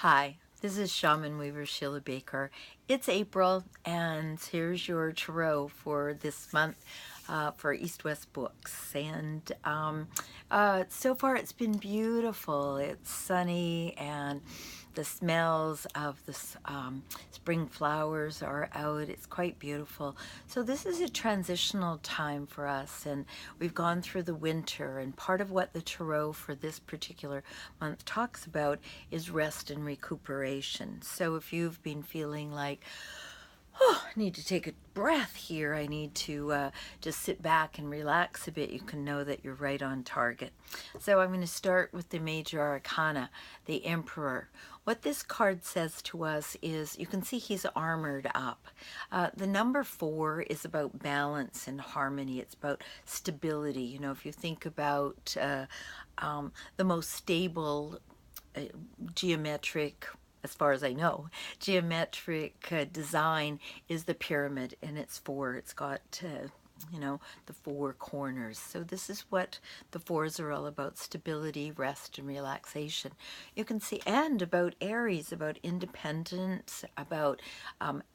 Hi, this is ShamanWeaver Sheila Baker. It's April, and here's your tarot for this month for East West Books. And so far it's been beautiful. It's sunny, and the smells of the spring flowers are out. It's quite beautiful. So this is a transitional time for us, and we've gone through the winter, and part of what the tarot for this particular month talks about is rest and recuperation. So if you've been feeling like, oh, I need to take a breath here, I need to just sit back and relax a bit, you can know that you're right on target. So I'm going to start with the Major Arcana, the Emperor. What this card says to us is, you can see he's armored up. The number 4 is about balance and harmony. It's about stability. You know, if you think about the most stable geometric, as far as I know, geometric design is the pyramid, and it's 4. It's got you know, the 4 corners. So this is what the 4s are all about: stability, rest, and relaxation. You can see, and about Aries, about independence, about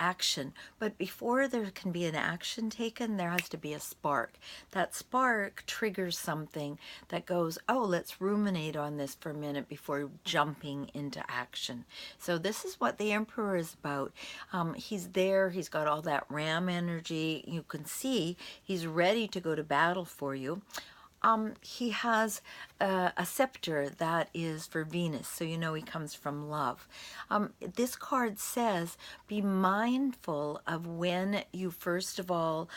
action. But before there can be an action taken, there has to be a spark. That spark triggers something that goes, oh, let's ruminate on this for a minute before jumping into action. So this is what the Emperor is about. He's there, he's got all that ram energy. You can see he's ready to go to battle for you. He has a scepter that is for Venus, so you know he comes from love. This card says, be mindful of when you first of all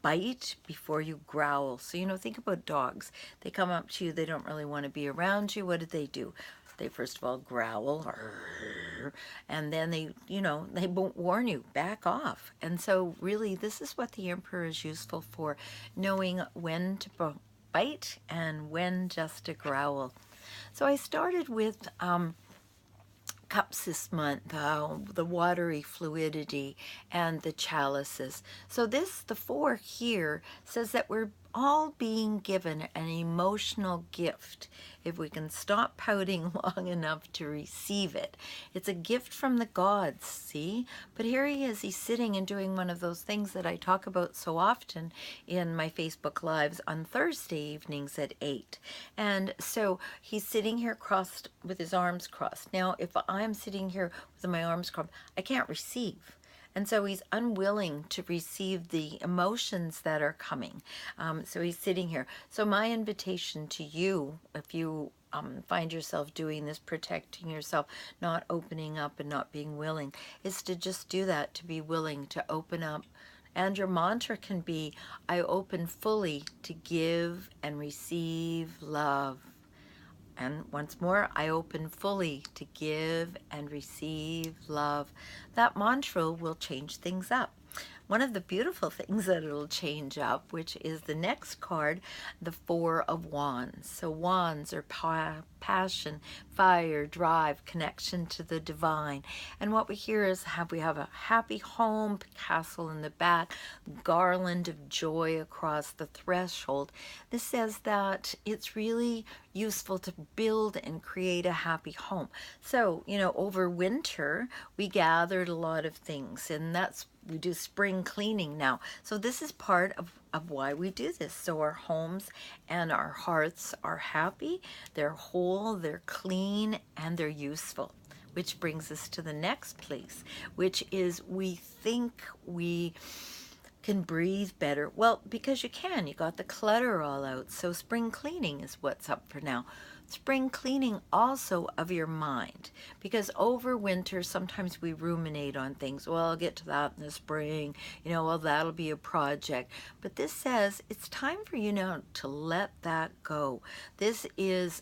bite before you growl. So, you know, think about dogs. They come up to you, they don't really want to be around you. What do? They first of all growl, and then they, you know, they won't warn you, back off. And so really this is what the Emperor is useful for, knowing when to bite and when just to growl. So I started with cups this month, the watery fluidity and the chalices. So this, the 4 here, says that we're all being given an emotional gift if we can stop pouting long enough to receive it. It's a gift from the gods, see? But here he is, he's sitting and doing one of those things that I talk about so often in my Facebook Lives on Thursday evenings at 8. And so he's sitting here crossed with his arms crossed. Now, if I'm sitting here with my arms crossed, I can't receive. And so he's unwilling to receive the emotions that are coming. So he's sitting here. So my invitation to you, if you find yourself doing this, protecting yourself, not opening up and not being willing, is to just do that, to be willing to open up. And your mantra can be, I open fully to give and receive love. And once more, I open fully to give and receive love. That mantra will change things up. One of the beautiful things that it'll change up, which is the next card, the 4 of Wands. So wands are passion, fire, drive, connection to the divine. And what we hear is we have a happy home, castle in the back, garland of joy across the threshold. This says that it's really useful to build and create a happy home. So, you know, over winter, we gathered a lot of things, and we do spring cleaning now. So this is part of why we do this. So our homes and our hearths are happy, they're whole, they're clean, and they're useful. Which brings us to the next place, which is we think we can breathe better. Well, because you can. You got the clutter all out. So spring cleaning is what's up for now. Spring cleaning also of your mind, because over winter sometimes we ruminate on things. Well, I'll get to that in the spring, you know, well, that'll be a project. But this says it's time for you now to let that go. This is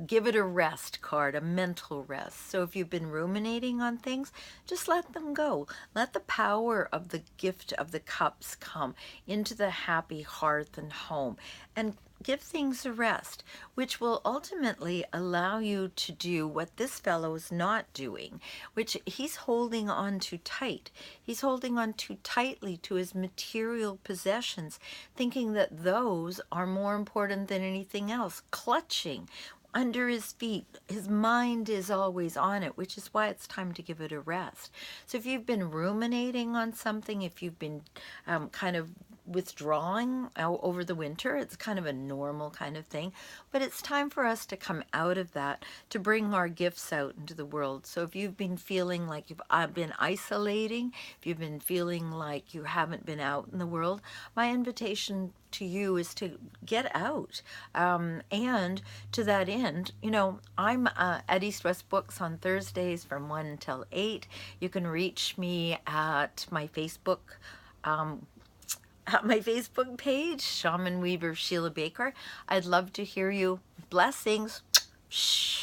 give it a rest card, a mental rest. So if you've been ruminating on things, just let them go. Let the power of the gift of the cups come into the happy hearth and home, and give things a rest, which will ultimately allow you to do what this fellow is not doing, which he's holding on too tight. He's holding on too tightly to his material possessions, thinking that those are more important than anything else, clutching. under his feet. His mind is always on it, which is why it's time to give it a rest. So if you've been ruminating on something, if you've been kind of withdrawing over the winter, it's kind of a normal kind of thing, but it's time for us to come out of that, to bring our gifts out into the world. So if you've been feeling like you've been isolating, if you've been feeling like you haven't been out in the world, my invitation to you is to get out. And to that end, you know, I'm at East West Books on Thursdays from 1 until 8. You can reach me at my Facebook page, ShamanWeaver Shiela Baker. I'd love to hear you. Blessings. Shh.